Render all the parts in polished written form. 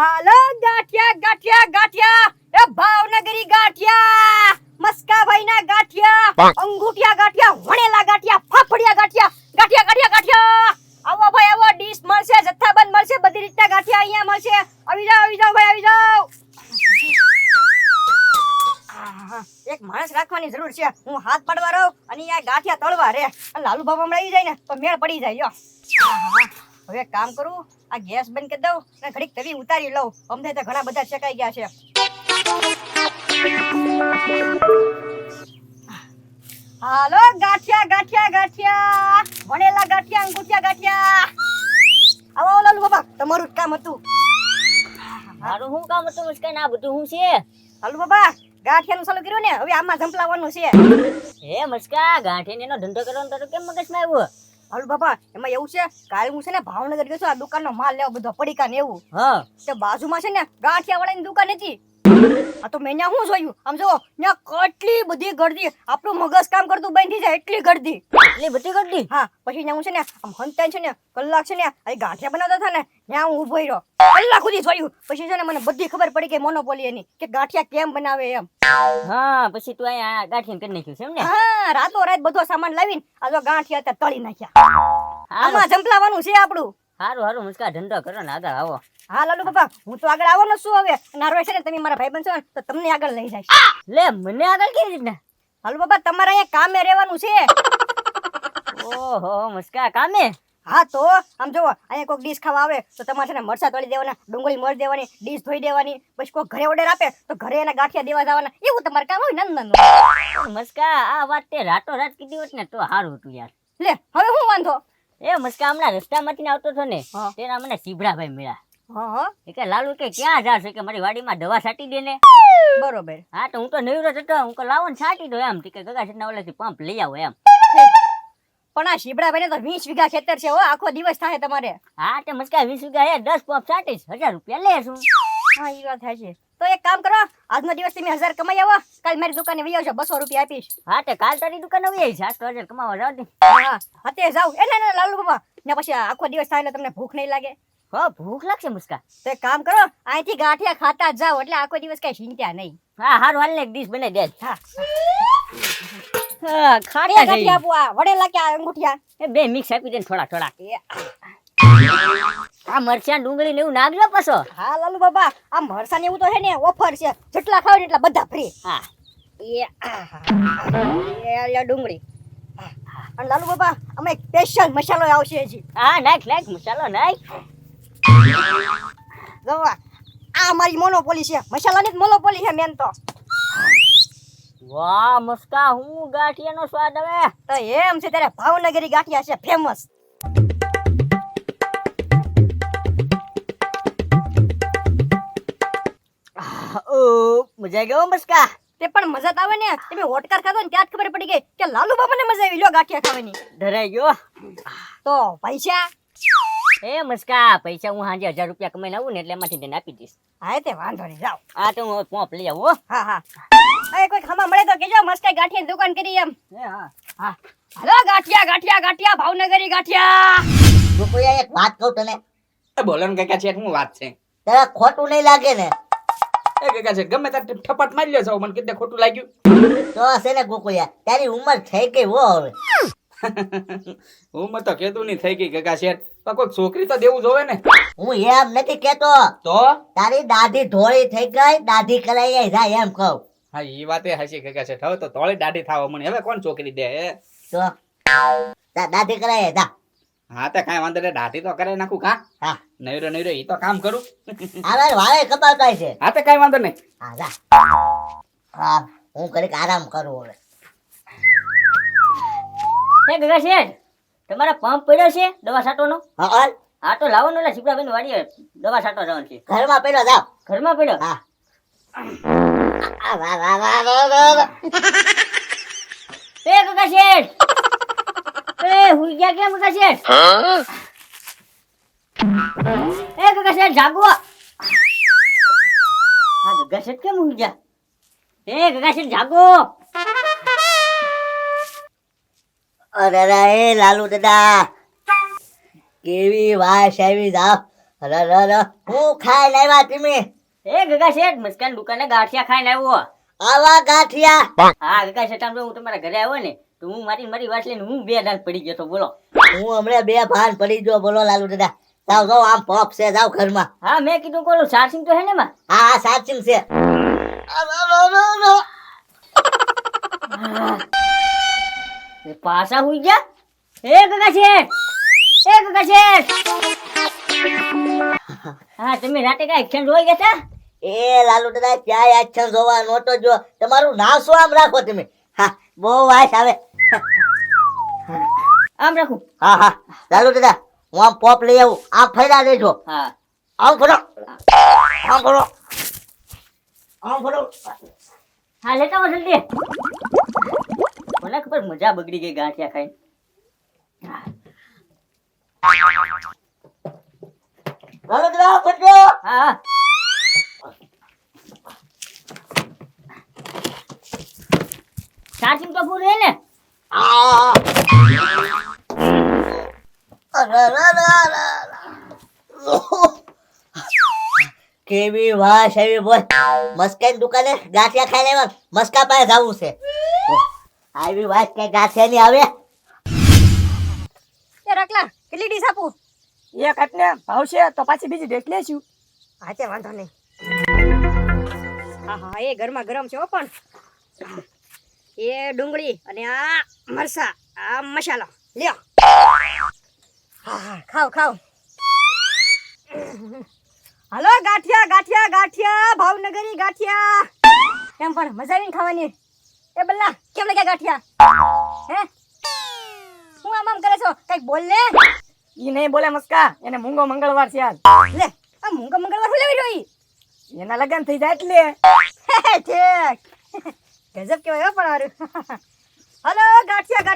હાલો ગાંઠિયા ગાંઠિયા ગાંઠિયા એ ભાવનગરી ગાંઠિયા મસ્કાભાઈના ગાંઠિયા અંગૂઠિયા ગાંઠિયા વણેલા ગાંઠિયા ફાફડિયા ગાંઠિયા ગાંઠિયા ગાંઠિયા ગાંઠિયા આવો ભાઈ આવો ડીશ મળશે જથ્થાબંધ મળશે બધી રીતના ગાંઠિયા અહીંયા મળશે આવી જાઓ ભાઈ આવી જાઓ એક માણસ રાખવાની જરૂર છે હું હાથ પાડવા રહું અને આ ગાંઠિયા તળવા રે અને લાલુ બાબા હમણાં આવી જાય ને તો મેળ પડી જાય હવે એક કામ કરું આ ગેસ બંધ કરી દઉં અને ઘડીક તવી ઉતારી લઉં અમને તો ઘણા બધા શેકાઈ ગયા છે હાલો ગાંઠિયા ગાંઠિયા ગાંઠિયા વણેલા ગાંઠિયા અંગૂઠિયા ગાંઠિયા આવો લાલુ બાબા તમારું જ કામ હતું મારું શું કામ હતું મુસ્કાન આ બધું શું છે લાલુ બાબા ગાંઠિયાનું ચાલુ કર્યું ને હવે આમાં ઝંપલાવવાનું છે હે મસ્કા ગાંઠિયાનો એનો ધંધો કરવાનો તો કેમ મગજમાં આવ્યો હાલો બાબા એમાં એવું છે કાલે હું છે ને ભાવનગર ગયો છું આ દુકાનનો માલ લેવા બધો પડીકા ને એવું હા તે બાજુમાં છે ને ગાંઠિયા વાળાની દુકાન હતી આ તો મેં શું જોયું આમ જો ત્યાં કેટલી બધી ગળદી આપણું મગજ કામ કરતું બંધ થઈ જાય એટલી ગળદી એટલી બધી કરતી હા પછી ત્યાં હું છે ને આમ હંતાઈ છે ને કલાક છે ને આ ગાંઠિયા બનાવતા હતા ને ત્યાં હું ઉભો રહ્યો કલાક સુધી જોયું પછી છે ને મને બધી ખબર પડી કે મોનોપોલી એની કે ગાંઠિયા કેમ બનાવે એમ હા પછી તું અહીંયા ગાંઠિયા કરી નાખ્યું છે એમ ને હા રાતો રાત બધો સામાન લાવીને આ જો ગાંઠિયા ત્યાં તળી નાખ્યા આમાં ઝંપલાવાનું છે આપણું સારું સારું મુસ્કા ધંધો કરો ને આગળ આવો હા લાલુ બાપા હું તો આગળ આવવાનો છું હવે નારો છે ને તમે મારા ભાઈબંધ છો ને તો તમને આગળ લઈ જાય લે મને આગળ કેવી રીતના લાલુ બાપા તમારે અહીંયા કામે રહેવાનું છે ઓહો મુસ્કા કામે હા તો આમ જો અહીંયા કોઈક ડીશ ખાવા આવે તો તમારે છે ને મરચા તળી દેવાના ડુંગળી મર દેવાની ડીશ ધોઈ દેવાની પછી કોઈ ઘરે ઓર્ડર આપે તો ઘરે એના ગાંઠિયા દેવા જવાના એવું તમારે કામ હોય નંદન મુસ્કા આ વાત તે રાતો રાત કીધી હોત ને તો સારું હતું યાર લે હવે હું વાંધો એ મુસ્કા હમણાં રસ્તામાંથી આવતો હતો ને હા. તેના મને સીભડાભાઈ મળ્યા હા એ કે લાલુ કે ક્યાં જાશે કે મારી વાડીમાં દવા છાંટી દે ને બરોબર હા તો હું તો નવરો જ હતો હું તો લાવો ને છાંટી દો એમ કે ગગા છેટના ઓલેથી પંપ લઈ આવો એમ પણ આ શીબડાભાઈને તો 20 વીઘા ખેતર છે હો આખો દિવસ થાય તમારે હા તે મસ્કા 20 વીઘા હે 10 પંપ છાંટીશ 1000 રૂપિયા લેશું હા એ વાત થાય છે તો એક કામ કરો આજનો દિવસ તમે 1000 કમાઈ આવો કાલ મારી દુકાને વહી આવજો 200 રૂપિયા આપીશ હા તે કાલ તારી દુકાન આવી આવી છે આજ તો 1000 કમાવા જાવ દે હા હતે જાવ એટલે ને લાલુ બાબા ને પછી આખો દિવસ થાય એટલે તમને ભૂખ નહીં લાગે હો ભૂખ લાગશે મુસ્કા તો એક કામ કરો અહીંથી ગાંઠિયા ખાતા જ જાઓ એટલે આખો દિવસ કઈ ચિંતા નહીં હા હારું હાલ ને એક ડીશ બનાવી દે હા હા એ ખાટા જઈ ગાંઠિયા આપવા વડેલા કે અંગૂઠિયા એ બે મિક્સ આપી દે ને થોડા થોડા એ આ મરચાં ડુંગળી ને એવું નાખજો પાછો હા લાલુ બાબા આ મરસા ને એવું તો છે ને ઓફર છે જેટલા ખાવ ને એટલા બધા ફ્રી હા એ ડુંગળી અને લાલુ બાબા અમે સ્પેશિયલ મસાલો આવશે હજી હા નાખ નાખ મસાલો નાખ જો આ મારી મોનોપોલી છે મસાલાની જ મોનોપોલી છે મેન તો વાહ મસ્કા હું ગાંઠિયાનો સ્વાદ આવે તો એમ છે ત્યારે ભાવનગરી ગાંઠિયા છે ફેમસ ઓ મજા ગયો મસ્કા તે પણ મજા તો આવે ને તમે હોટકાર ખાધો ને ત્યાં જ ખબર પડી ગઈ કે લાલુ બાબાને મજા આવી લ્યો ગાંઠિયા ખાવાની ધરાઈ ગયો તો પૈસા એ મસ્કા પૈસા હું હાજે 1000 રૂપિયા કમાઈને આવું ને એટલે એમાંથી તને આપી દઈશ હા તે વાંધો નહીં જાઓ આ તો હું પોપ લઈ આવું હો. હા હા હવે કોઈ ખાવા મળે તો કેજો મસ્ત કઈ ગાંઠિયાની દુકાન કરી એમ હા હા હાલો ગાંઠિયા ગાંઠિયા ગાંઠિયા ભાવનગરી ગાંઠિયા ગોકુળિયા એક વાત કહું તને બોલો ને કાકા છે શું વાત છે તારા ખોટું નહીં લાગે ને એ કાકા છે ગમે તાર ઠપાટ મારી લ્યો છો મને કીધે ખોટું લાગ્યું તો છે ને ગોકુળિયા તારી ઉંમર થઈ ગઈ હો હવે ઉંમર તો કેતું નહીં થઈ ગઈ કાકા છે પણ કોઈ છોકરી તો દેવું જોવે ને હું એમ નથી કેતો તો તારી દાઢી ધોળી થઈ ગઈ દાઢી કરાઈ ગઈ જાય એમ કહું હા એ વાત એ હાચી કાકા છે હવે તો તોળી દાઢી થાવ મને હવે કોણ છોકરી દે તો દાઢી કરાઈ જા હા તે કાંઈ વાંધો નહીં દાઢી તો કરે નાખું કા હા નૈરો નૈરો એ તો કામ કરું હવે વાળે કપાતા છે હા તે કાંઈ વાંધો નહીં હા જા હા હું કરીક આરામ કરું હવે હે ગગા શેઠ તમારા પંપ પડ્યો છે દવા છાંટવાનો હા હાલ હા તો લાવો ને ઓલા સીપડાભાઈ ની વાડીએ દવા છાંટવા જવાનું છે ઘરમાં પેલો જાવ ઘરમાં પડ્યો હા આ વાહ વાહ વાહ વાહ વાહ એ ગગા શેઠ એ હુઈ ગયા કેમ ગગા શેઠ એ ગગા શેઠ જાગો હા ગગા શેઠ કેમ હુઈ ગયા એ ગગા શેઠ જાગો અરે રે લાલુ દાદા કેવી વાસ આવી જાવ અરે હું ખાઈ લાવ્યા તમે એ ગગા શેઠ મસ્કાન દુકાને ગાંઠિયા ખાઈને આવ્યો. આવા ગાંઠિયા હા ગગા શેઠ આમ તો હું તમારા ઘરે આવ્યો ને તો હું મારી વાત લઈને હું 2 દાંત પડી ગયો તો બોલો. હું હમણાં 2 ભાન પડી ગયો બોલો લાલુ દાદા જાઓ જાઓ આમ પોપ છે જાઓ ઘરમાં હા મેં કીધું કોલું ચાર્જિંગ તો હે ને માં. હા સાચું છે એ પાછા હુઈ ગયા. એ ગગા શેઠ હા તમે રાતે કઈ એક્શન જોઈ ગયા હતા? એ લાલુ દાદા ક્યાંય આછા જોવા નોટો જો તમારું નામ શું આમ રાખો તમે હા બહુ વાસ આવે આમ રાખું. હા લાલુ દાદા હું આમ પોપ લઈ આવું આમ ફેરા દેજો હા આમ ફરો હા લેતા આવો જલ્દી. મને ખબર મજા બગડી ગઈ ગાંઠિયા ખાઈને. લાલુ દાદા ફટો હા ચાર્જિંગ તો પૂરું હે ને? કેવી વાસ આવી બોલ મસ્કાની દુકાને ગાંઠિયા ખાઈ લેવા મસ્કા પાસે જવું છે આવી વાત કઈ ગાંઠિયા ની આવે એ રકલા કેટલી ડીશ આપું? એક એટલે ભાવશે તો પાછી બીજી ડેટ લેશું. હા તે વાંધો નહીં. હા એ ગરમા ગરમ છે હો પણ એ ડુંગળી અને આ મરસા આ મસાલો લ્યો. હા ખાવ હાલો ગાંઠિયા ભાવનગરી ગાંઠિયા કેમ પણ મજા આવીને ખાવાની? એ બલ્લા કેમ લાગ્યા ગાંઠિયા? હે હું આમ કરે છો કઈક બોલ લે. ઈ નહીં બોલે મસ્કા, એને મૂંગો મંગળવાર છે આજ. લે આ મૂંગા મંગળવાર હું લેવી જોઈ? એના લગન થઈ જાય એટલે. ઠીક ગજબ કેવાય હો પણ હારું. હલો ગાંઠિયા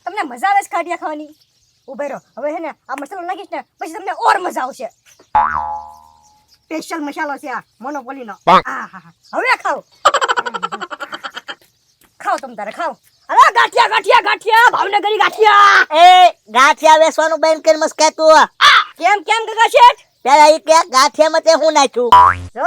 તમને મજા આવે છે ગાંઠિયા ખાવાની? ઉભે રહો હવે હે ને આ મસાલો નાખીશ ને પછી તમને ઓર મજા આવશે. સ્પેશિયલ મસાલો છે આ મોનોપોલીનો. હવે ખાઓ તમે તારે ખાઓ. અરે ગાંઠિયા ભાવનગરી ગાંઠિયા. એ ગાંઠિયા વેસવાનું બંધ કરી મસ્કા તું કેમ ગગા શેઠ? પેલા ઈ કે ગાંઠિયા મતે હું નાખ્યું જો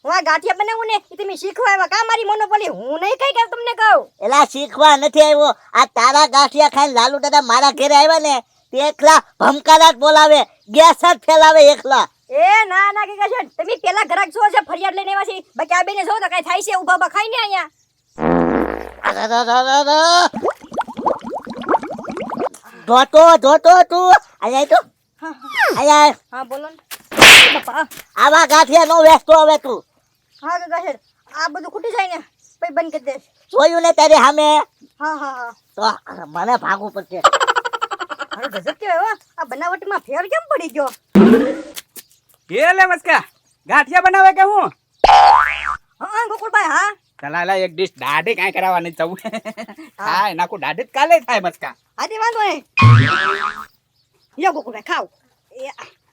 હું આ ગાંઠિયા બનાવું ને એ તમે શીખવા આવ્યા કા મારી મોનોપોલી? હું નહીં કઈ કે તમને કહું. એલા શીખવા નથી આવ્યો આ તારા ગાંઠિયા ખાઈને લાલુ દાદા મારા ઘરે આવ્યા ને તે એકલા ભમકારા જ બોલાવે ગેસ જ ફેલાવે એકલા. એ ના ગગા શેઠ તમે પેલા ઘરાક છો છે ફરિયાદ લઈને આવ્યા છે બાકી આ બેને જો તો કઈ થાય છે ઉભા ખાઈ ને અહીંયા. જોતો તું અહીંયા તો અહીંયા હા બોલો ને બાપા. આવા ગાંઠિયા નો વેચતો હવે તું. હા ગગા શેઠ આ બધું ખૂટી જાય ને પછી બંધ કરી દે. જોયું ને તારે સામે હા તો મને ભાગવું પડશે. અરે ગજબ કેવાય હો આ બનાવટમાં ફેર કેમ પડી ગયો? એ લે મસ્કા ગાંઠિયા બનાવે કે હું? હા ગોકુળભાઈ હા ચલા એક ડીશ દાઢી કાંઈ કરાવવાની જવું ખાય નાખું દાઢી જ કાલે થાય મસ્કા. આજે વાંધો નહીં. લ્યો ગોકુળભાઈ ખાવ.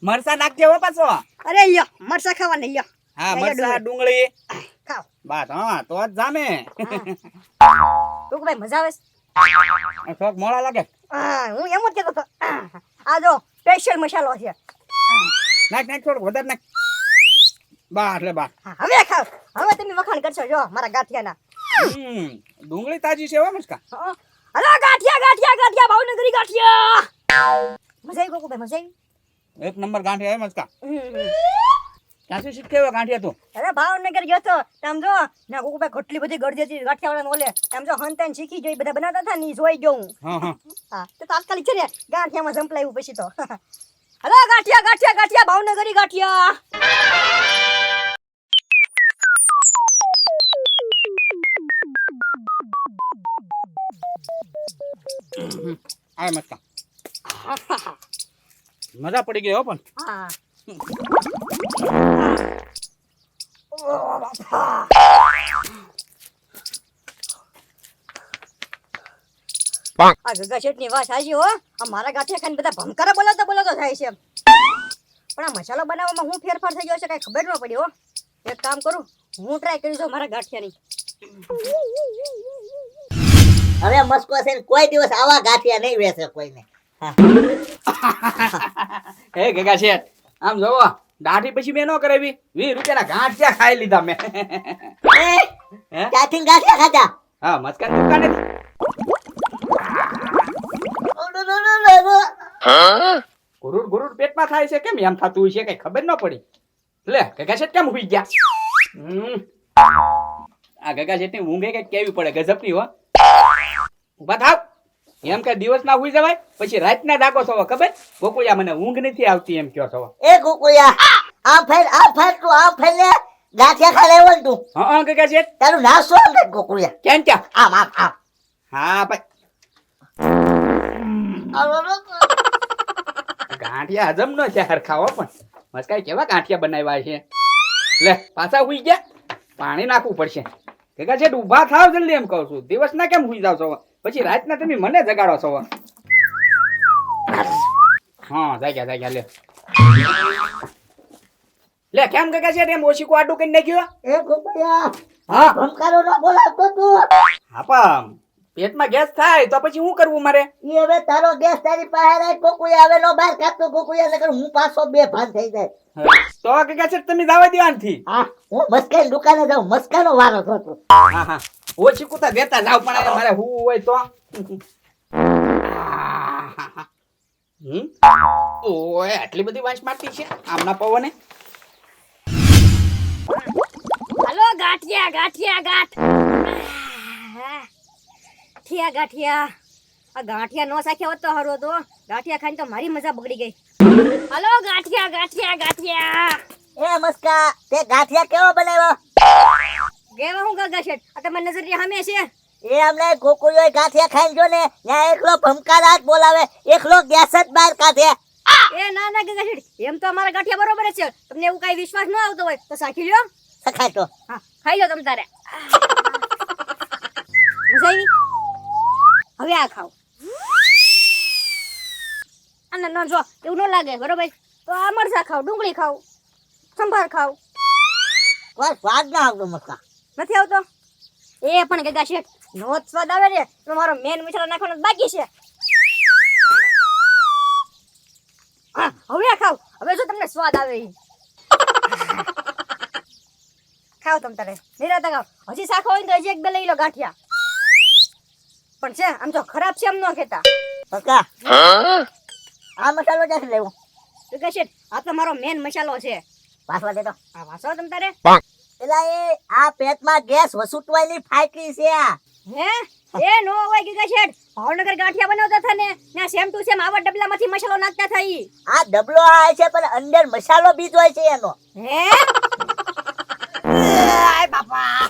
મરસા નાખજે હો પાછો. અરે લ્યો મરસા ખાવા ને લ્યો. હા મરસા ડુંગળી ખાવ. બાત હા તો જ જામે. ગોકુળભાઈ મજા આવે છે? થોડોક મોડા લાગે. હા હું એમ જ કહેતો હતો. આ જો સ્પેશિયલ મસાલો છે. નાખ થોડુંક વધારે નાખ. બા એટલે બા. હા, હવે ખાવ. હવે તમે વખાણ કરશો જો મારા ગાંઠિયાના. ડુંગળી તાજી છે હો મસ્કા. અરે ગાંઠિયા ભાવનગરી ગાંઠિયા. મજા આવી ગોકુળભાઈ મજા આવી? એક નંબર ગાંઠિયા હે મસ્કા. હમ. ક્યાંથી શીખ્યો ગાંઠિયા તું? અરે ભાવનગર ગયો તો આમ જો ના ગોકુળભાઈ કેટલી બધી ગળદી હતી ગાંઠિયાવાળાને ઓલે આમ જો હંતાન શીખી જોઈ બધા બનાવતા હતા ને ઈ જોઈ ગયો હું. હા તો તાત્કાલિક છે ને ગાંઠિયામાં જંપલાયું પછી તો. હલો ગાંઠિયા ભાવનગરી ગાંઠિયા. આ મસ્કા મજા પડી ગઈ હો પણ. હા આ ગગા શેઠની વાત સાચી હો. આ મારા ગાંઠિયા ખાઈને બધા ભમકારા બોલાતો થાય છે. પણ આ મસાલો બનાવવામાં હું ફેરફાર થઈ ગયો છે કઈ ખબર ન પડી હો. એક કામ કરું હું ટ્રાય કરી દઉં મારા ગાંઠિયાની. હવે મસ્કો છે ને કોઈ દિવસ આવા ગાંઠિયા નહીં વેચે કોઈને. હે ગગા શેઠ આમ જોવો દાઢી પછી મેં ન કરાવી 20 રૂપિયાના ગાંઠિયા ખાઈ લીધા મેં એ હે ક્યાંથી ગાંઠિયા ખાધા? હા મસ્કાન દુકાને ગુરુડ ગુરુડ પેટમાં થાય છે કેમ એમ થતું છે કઈ ખબર ન પડી લે ગગા શેઠ કેમ હુઈ ગયા આ ગગા શેઠની ઊંઘે કઈ કેવી પડે ગજબની હો ઉભા થાવ એમ કે દિવસ ના હુઈ જવાય પછી રાત ના ડાકો છો ખબર ગોકુળિયા મને ઊંઘ નથી આવતી એમ કયો છો એ કુકુયા આમ ફેર તું આમ ફેર લે ગાંઠિયા ખાઈ લેવો ને તું. હા ગગા શેઠ તારું નામ શું આમ કર કુકુયા? કેમ ક્યાં આમ આમ આમ હા ભાઈ ગાંઠિયા હજમ નો છે હરખાવો પણ મસ્કાઈ કેવા ગાંઠિયા બનાવ્યા છે લે પાછા હુઈ ગયા પાણી નાખવું પડશે ગગા શેઠ ઊભા થાવ જલ્દી એમ કહું છું દિવસ ના કેમ હુઈ જાવ છો પછી રાત ના તમે મને જગાડો છો હા જાગ્યા લે લે કેમ ગગા શેઠ એમ ઓશીકો આડું કરી નાખ્યો એ કુકુયા હા ભમકારો ન બોલાવતો તું. આપા પેટમાં ગેસ થાય તો પછી શું કરવું મારે ઈ હવે તારો ગેસ તારી પાસે રાખ કુકુયા, હવે નો બહાર કાઢતો કુકુયા, નકર હું પાછો બે ભાન થઈ જાય. તો ગગા શેઠ તમે જવા દો આનથી હા હું મસ્કાની દુકાને જાઉં, મસ્કાનો વારો થતો. હા હા ઓછી કુતા દેતા જાવ પણ હવે મારે હું હોય તો ઓય આટલી બધી વાંસ મારતી છે આમના પવને હાલો ગાંઠિયા ગાંઠિયા ગાંઠિયા આ ગાંઠિયા નો સાખ્યા હોત તો હારું હતો. ગાંઠિયા ખાઈને તો મારી મજા બગડી ગઈ. હાલો ગાંઠિયા ગાંઠિયા ગાંઠિયા એ મસ્કા તે ગાંઠિયા કેવો બનાવ્યો? કેવા હું ગગા શેઠ આ તમારી નજર સામે છે. એ અમને ગોકુળિયો ગાંઠિયા ખાઈને જો ને ત્યાં એકલો ભમકારા જ બોલાવે, એકલો ગેસ જ બહાર કાઢે. એ ના ના ગગા શેઠ એમ તો અમારા ગાંઠિયા બરોબર જ છે. તમને એવું કઈ વિશ્વાસ ન આવતો હોય તો સાખી લ્યો. સખાય તો હા ખાઈ લો તમ તારે. મજા આવી? હવે આ ખાઓ. અને ના જો એવું ન લાગે બરોબર તો આ મરચા ખાવ, ડુંગળી ખાવ, સંભાર ખાવ. કોઈ સ્વાદ ના આવતો મસ્કા. નથી આવતો? એ પણ ગગા શેઠ નો જ સ્વાદ આવે છે તો મારો મેન મસાલો નાખવાનો બાકી છે. હા હવે આ ખાવ. હવે જો તમને સ્વાદ આવે ઈ. ખાવ તમ તારે નિરાતે ખાવ. હજી શાક હોય ને તો હજી એક બે લઈ લો ગાંઠિયા. પણ છે આમ તો ખરાબ છે એમ ન કહેતા. મસ્કા આ મસાલો ક્યાંથી લેવો? ગગા શેઠ આ તો મારો મેન મસાલો છે. વાસવા દે તો. આ વાસો તમ તારે. એલા એ આ પેટમાં ગેસ વસૂટવાની ફાકી છે આ. હે એ નો હોય ગગા શેઠ ભાવનગર ગાંઠિયા બનાવતા હતા ને ત્યાં સેમ ટુ સેમ આવા ડબલામાંથી મસાલો નાખતા હતા ઈ. આ ડબલો આવે છે પણ અંદર મસાલો બીજ હોય છે એનો. હે આય બાપા